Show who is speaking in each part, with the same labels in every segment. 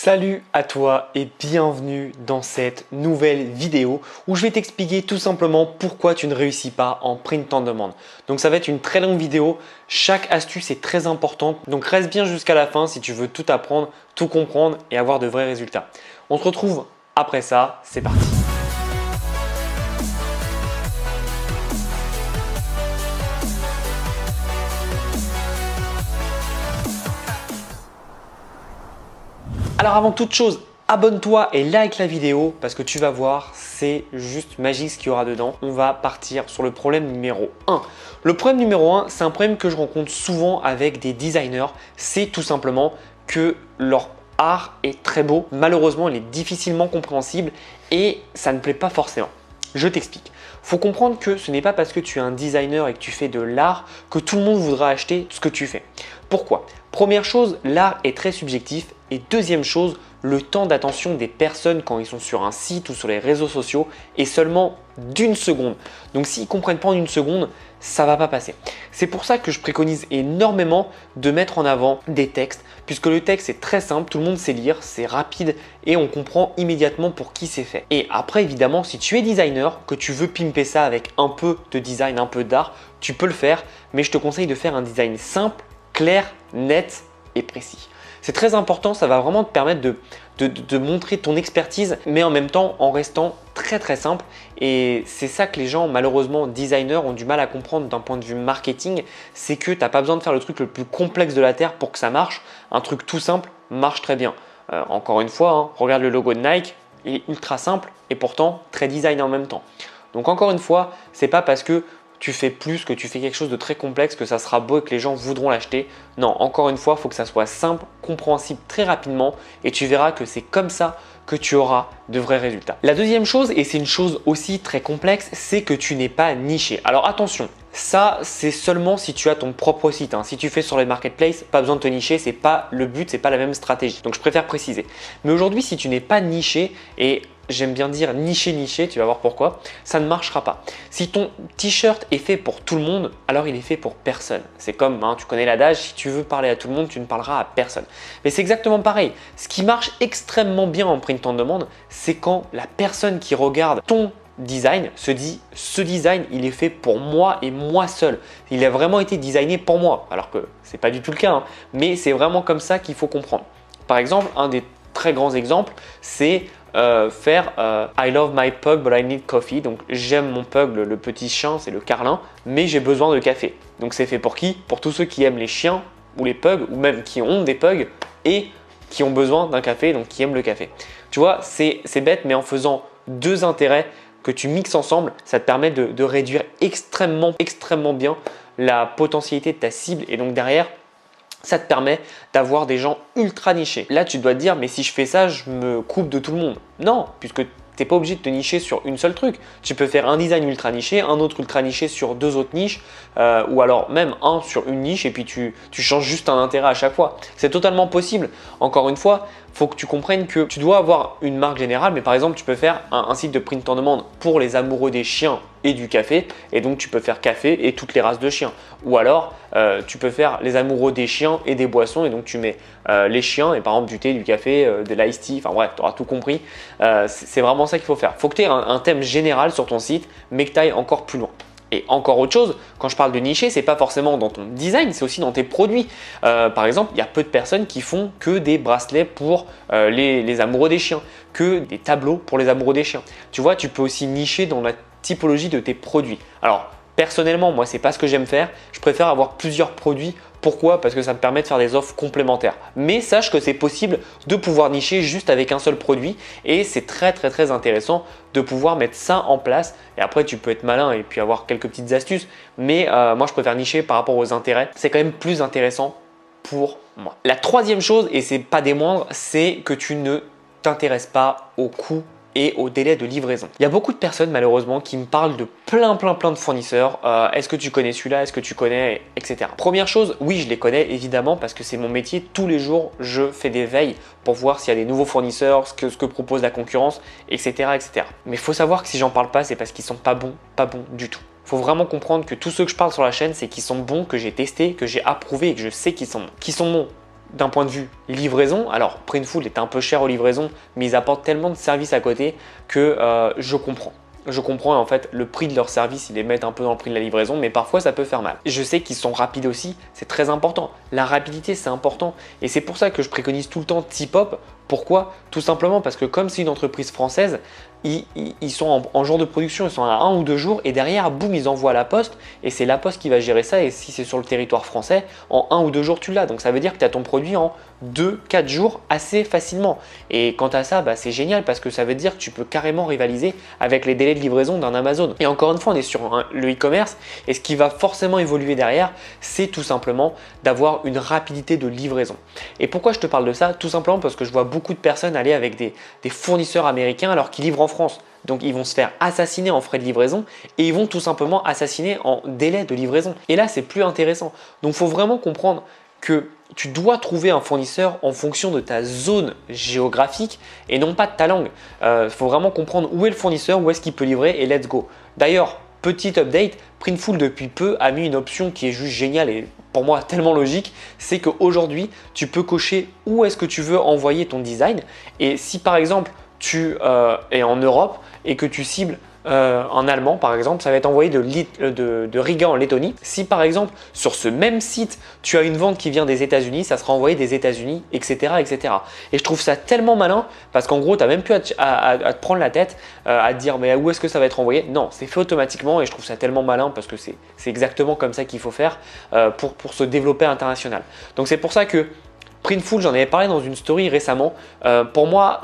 Speaker 1: Salut à toi et bienvenue dans cette nouvelle vidéo où je vais t'expliquer tout simplement pourquoi tu ne réussis pas en print on demand. Donc ça va être une très longue vidéo, chaque astuce est très importante, donc reste bien jusqu'à la fin si tu veux tout apprendre, tout comprendre et avoir de vrais résultats. On se retrouve après ça, c'est parti. Alors avant toute chose, abonne-toi et like la vidéo parce que tu vas voir, c'est juste magique ce qu'il y aura dedans. On va partir sur le problème numéro 1. Le problème numéro 1, c'est un problème que je rencontre souvent avec des designers. C'est tout simplement que leur art est très beau. Malheureusement, il est difficilement compréhensible et ça ne plaît pas forcément. Je t'explique. Il faut comprendre que ce n'est pas parce que tu es un designer et que tu fais de l'art que tout le monde voudra acheter ce que tu fais. Pourquoi? Première chose, l'art est très subjectif et deuxième chose, le temps d'attention des personnes quand ils sont sur un site ou sur les réseaux sociaux est seulement d'une seconde. Donc s'ils ne comprennent pas en une seconde, ça ne va pas passer. C'est pour ça que je préconise énormément de mettre en avant des textes puisque le texte est très simple, tout le monde sait lire, c'est rapide et on comprend immédiatement pour qui c'est fait. Et après évidemment, si tu es designer, que tu veux pimper ça avec un peu de design, un peu d'art, tu peux le faire, mais je te conseille de faire un design simple, clair, net et précis. C'est très important, ça va vraiment te permettre de montrer ton expertise, mais en même temps en restant très simple. Et c'est ça que les gens, malheureusement, designers, ont du mal à comprendre d'un point de vue marketing, c'est que tu n'as pas besoin de faire le truc le plus complexe de la Terre pour que ça marche. Un truc tout simple marche très bien. Encore une fois, regarde le logo de Nike, il est ultra simple et pourtant très design en même temps. Donc encore une fois, c'est pas parce que tu fais plus, que tu fais quelque chose de très complexe, que ça sera beau et que les gens voudront l'acheter. Non, encore une fois, il faut que ça soit simple, compréhensible très rapidement et tu verras que c'est comme ça que tu auras de vrais résultats. La deuxième chose, et c'est une chose aussi très complexe, c'est que tu n'es pas niché. Alors attention, ça c'est seulement si tu as ton propre site. Si tu fais sur les marketplaces, pas besoin de te nicher, c'est pas le but, c'est pas la même stratégie. Donc je préfère préciser. Mais aujourd'hui, si tu n'es pas niché et j'aime bien dire niché, tu vas voir pourquoi, ça ne marchera pas. Si ton t-shirt est fait pour tout le monde, alors il est fait pour personne. C'est comme, tu connais l'adage, si tu veux parler à tout le monde, tu ne parleras à personne. Mais c'est exactement pareil. Ce qui marche extrêmement bien en print on demand, c'est quand la personne qui regarde ton design se dit ce design il est fait pour moi et moi seul. Il a vraiment été designé pour moi, alors que c'est pas du tout le cas, mais c'est vraiment comme ça qu'il faut comprendre. Par exemple, un des très grands exemples, c'est faire I love my pug but I need coffee. Donc j'aime mon pug, le petit chien, c'est le carlin, mais j'ai besoin de café. Donc c'est fait pour qui? Pour tous ceux qui aiment les chiens ou les pugs ou même qui ont des pugs et qui ont besoin d'un café, donc qui aiment le café. Tu vois, c'est bête, mais en faisant deux intérêts que tu mixes ensemble, ça te permet de réduire extrêmement bien la potentialité de ta cible et donc derrière, ça te permet d'avoir des gens ultra nichés. Là, tu dois te dire, mais si je fais ça, je me coupe de tout le monde. Non, puisque tu n'es pas obligé de te nicher sur une seule truc. Tu peux faire un design ultra niché, un autre ultra niché sur deux autres niches, ou alors même un sur une niche et puis tu changes juste un intérêt à chaque fois. C'est totalement possible. Encore une fois, il faut que tu comprennes que tu dois avoir une marque générale, mais par exemple, tu peux faire un site de print on demand pour les amoureux des chiens et du café, et donc tu peux faire café et toutes les races de chiens. Ou alors, tu peux faire les amoureux des chiens et des boissons, et donc tu mets les chiens et par exemple du thé, du café, de l'ice tea, enfin bref, tu auras tout compris. C'est vraiment ça qu'il faut faire. Il faut que tu aies un thème général sur ton site, mais que tu ailles encore plus loin. Et encore autre chose, quand je parle de nicher, c'est pas forcément dans ton design, c'est aussi dans tes produits. Par exemple, il y a peu de personnes qui font que des bracelets pour les amoureux des chiens, que des tableaux pour les amoureux des chiens. Tu vois, tu peux aussi nicher dans la typologie de tes produits. Alors, personnellement, moi, c'est pas ce que j'aime faire. Je préfère avoir plusieurs produits. Pourquoi? Parce que ça me permet de faire des offres complémentaires. Mais sache que c'est possible de pouvoir nicher juste avec un seul produit et c'est très intéressant de pouvoir mettre ça en place. Et après, tu peux être malin et puis avoir quelques petites astuces. Mais moi, je préfère nicher par rapport aux intérêts. C'est quand même plus intéressant pour moi. La troisième chose, et c'est pas des moindres, c'est que tu ne t'intéresses pas au coût et au délai de livraison. Il y a beaucoup de personnes malheureusement qui me parlent de plein de fournisseurs. Est-ce que tu connais celui-là? Est-ce que tu connais, etc. Première chose, oui, je les connais évidemment parce que c'est mon métier. Tous les jours, je fais des veilles pour voir s'il y a des nouveaux fournisseurs, ce que propose la concurrence, etc. Mais il faut savoir que si j'en parle pas, c'est parce qu'ils sont pas bons du tout. Il faut vraiment comprendre que tous ceux que je parle sur la chaîne, c'est qu'ils sont bons, que j'ai testé, que j'ai approuvé et que je sais qu'ils sont bons. d'un point de vue livraison, alors Printful est un peu cher aux livraisons, mais ils apportent tellement de services à côté que je comprends. Je comprends en fait le prix de leur service, ils les mettent un peu dans le prix de la livraison, mais parfois ça peut faire mal. Je sais qu'ils sont rapides aussi, c'est très important. La rapidité c'est important et c'est pour ça que je préconise tout le temps T-Pop. Pourquoi? Tout simplement parce que comme c'est une entreprise française, ils sont en jour de production, ils sont à 1 ou 2 jours et derrière, boum, ils envoient à la poste et c'est la poste qui va gérer ça et si c'est sur le territoire français, en 1 ou 2 jours tu l'as. Donc ça veut dire que tu as ton produit en 2-4 jours assez facilement. Et quant à ça, bah, c'est génial parce que ça veut dire que tu peux carrément rivaliser avec les délais de livraison d'un Amazon. Et encore une fois, on est sur le e-commerce et ce qui va forcément évoluer derrière, c'est tout simplement d'avoir une rapidité de livraison. Et pourquoi je te parle de ça? Tout simplement parce que je vois beaucoup de personnes aller avec des fournisseurs américains alors qu'ils livrent en France. Donc ils vont se faire assassiner en frais de livraison et ils vont tout simplement assassiner en délai de livraison. Et là, c'est plus intéressant. Donc il faut vraiment comprendre que tu dois trouver un fournisseur en fonction de ta zone géographique et non pas de ta langue. Il faut vraiment comprendre où est le fournisseur, où est-ce qu'il peut livrer et let's go. D'ailleurs, petit update, Printful depuis peu a mis une option qui est juste géniale et pour moi tellement logique, c'est qu'aujourd'hui, tu peux cocher où est-ce que tu veux envoyer ton design et si par exemple, tu es en Europe et que tu cibles en allemand par exemple, ça va être envoyé de Riga en Lettonie. Si par exemple sur ce même site tu as une vente qui vient des États-Unis, ça sera envoyé des États-Unis, etc., etc. Et je trouve ça tellement malin parce qu'en gros tu n'as même plus à te prendre la tête, à te dire mais où est-ce que ça va être envoyé. Non, c'est fait automatiquement et je trouve ça tellement malin parce que c'est exactement comme ça qu'il faut faire pour se développer à l'international. Donc c'est pour ça que Printful, j'en avais parlé dans une story récemment. Pour moi,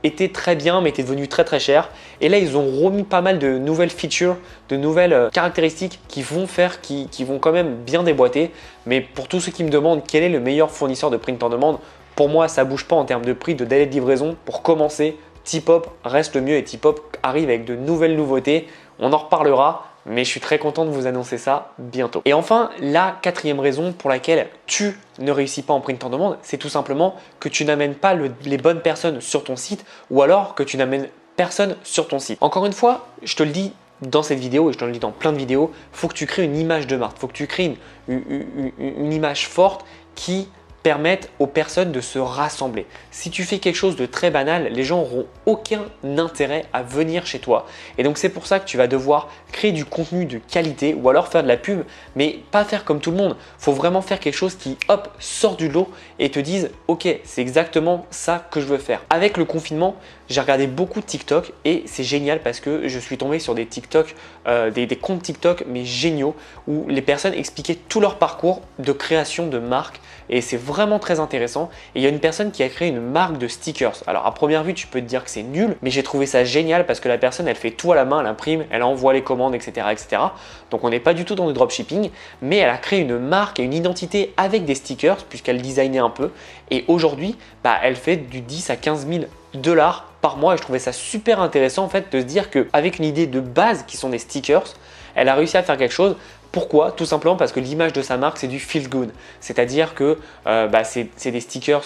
Speaker 1: était très bien mais était devenu très très cher et là ils ont remis pas mal de nouvelles features, de nouvelles caractéristiques qui vont faire, qui vont quand même bien déboîter. Mais pour tous ceux qui me demandent quel est le meilleur fournisseur de print en demande, pour moi ça bouge pas en termes de prix, de délai de livraison. Pour commencer, T-Pop reste le mieux et T-Pop arrive avec de nouvelles nouveautés, on en reparlera. Mais je suis très content de vous annoncer ça bientôt. Et enfin, la quatrième raison pour laquelle tu ne réussis pas en print en demande, c'est tout simplement que tu n'amènes pas les bonnes personnes sur ton site ou alors que tu n'amènes personne sur ton site. Encore une fois, je te le dis dans cette vidéo et je te le dis dans plein de vidéos, il faut que tu crées une image de marque, il faut que tu crées une image forte qui permettent aux personnes de se rassembler. Si tu fais quelque chose de très banal, les gens n'auront aucun intérêt à venir chez toi. Et donc c'est pour ça que tu vas devoir créer du contenu de qualité ou alors faire de la pub, mais pas faire comme tout le monde. Il faut vraiment faire quelque chose qui, hop, sort du lot et te dise « Ok, c'est exactement ça que je veux faire ». Avec le confinement, j'ai regardé beaucoup de TikTok et c'est génial parce que je suis tombé sur des TikTok, des comptes TikTok mais géniaux où les personnes expliquaient tout leur parcours de création de marque et c'est vraiment très intéressant. Et il y a une personne qui a créé une marque de stickers. Alors à première vue, tu peux te dire que c'est nul, mais j'ai trouvé ça génial parce que la personne, elle fait tout à la main, elle imprime, elle envoie les commandes, etc., etc. Donc on n'est pas du tout dans le dropshipping, mais elle a créé une marque et une identité avec des stickers puisqu'elle designait un peu. Et aujourd'hui, elle fait du 10 à 15 000 $ par mois et je trouvais ça super intéressant en fait de se dire qu'avec une idée de base qui sont des stickers, elle a réussi à faire quelque chose. Pourquoi? Tout simplement parce que l'image de sa marque c'est du feel good, c'est-à-dire que c'est des stickers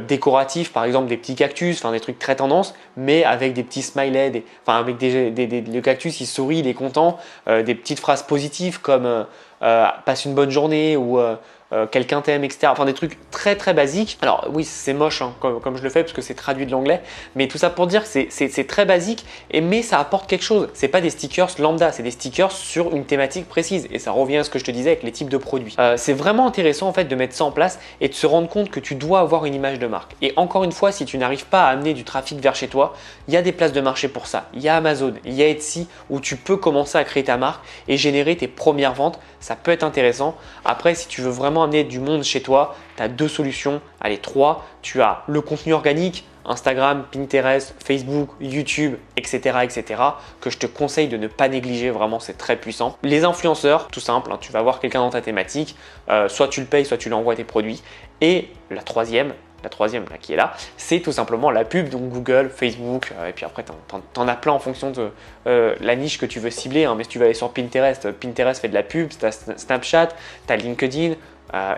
Speaker 1: décoratifs, par exemple des petits cactus, des trucs très tendance, mais avec des petits smileys, avec le cactus il sourit, il est content, des petites phrases positives comme passe une bonne journée ou quelqu'un t'aime, etc. Des trucs très très basiques. Alors oui, c'est moche hein, comme je le fais parce que c'est traduit de l'anglais, mais tout ça pour dire que c'est très basique, mais ça apporte quelque chose. C'est pas des stickers lambda, c'est des stickers sur une thématique précise et ça revient à ce que je te disais avec les types de produits. C'est vraiment intéressant en fait de mettre ça en place et de se rendre compte que tu dois avoir une image de marque. Et encore une fois, si tu n'arrives pas à amener du trafic vers chez toi, il y a des places de marché pour ça. Il y a Amazon, il y a Etsy où tu peux commencer à créer ta marque et générer tes premières ventes. Ça peut être intéressant. Après, si tu veux vraiment amener du monde chez toi, tu as deux solutions, allez 3. Tu as le contenu organique, Instagram, Pinterest, Facebook, YouTube, etc., etc. que je te conseille de ne pas négliger, vraiment c'est très puissant. Les influenceurs, tout simple, tu vas avoir quelqu'un dans ta thématique, soit tu le payes, soit tu lui envoies tes produits. Et la troisième là, qui est là, c'est tout simplement la pub, donc Google, Facebook, et puis après t'en as plein en fonction de la niche que tu veux cibler, hein, mais si tu vas aller sur Pinterest, Pinterest fait de la pub, tu as Snapchat, tu as LinkedIn,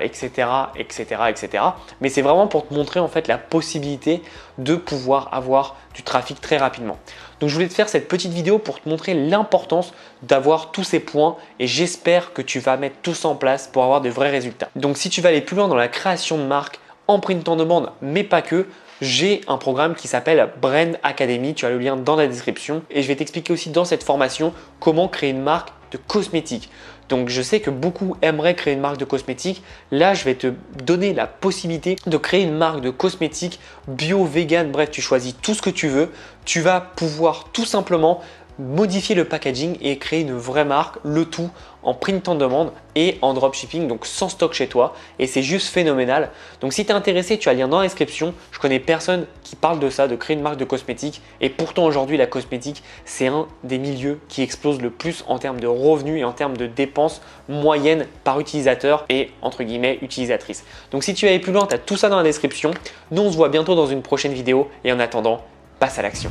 Speaker 1: etc., etc., etc. Mais c'est vraiment pour te montrer en fait la possibilité de pouvoir avoir du trafic très rapidement. Donc je voulais te faire cette petite vidéo pour te montrer l'importance d'avoir tous ces points et j'espère que tu vas mettre tout ça en place pour avoir de vrais résultats. Donc si tu vas aller plus loin dans la création de marque en print on demand, mais pas que, j'ai un programme qui s'appelle Brand Academy. Tu as le lien dans la description et je vais t'expliquer aussi dans cette formation comment créer une marque de cosmétiques. Donc je sais que beaucoup aimeraient créer une marque de cosmétiques. Là, je vais te donner la possibilité de créer une marque de cosmétiques bio, vegan, bref, tu choisis tout ce que tu veux. Tu vas pouvoir tout simplement modifier le packaging et créer une vraie marque, le tout en print on demand et en dropshipping, donc sans stock chez toi et c'est juste phénoménal. Donc si tu es intéressé, tu as le lien dans la description. Je connais personne qui parle de ça, de créer une marque de cosmétiques et pourtant aujourd'hui la cosmétique c'est un des milieux qui explose le plus en termes de revenus et en termes de dépenses moyennes par utilisateur et entre guillemets utilisatrice. Donc si tu veux aller plus loin, tu as tout ça dans la description. Nous on se voit bientôt dans une prochaine vidéo et en attendant, passe à l'action.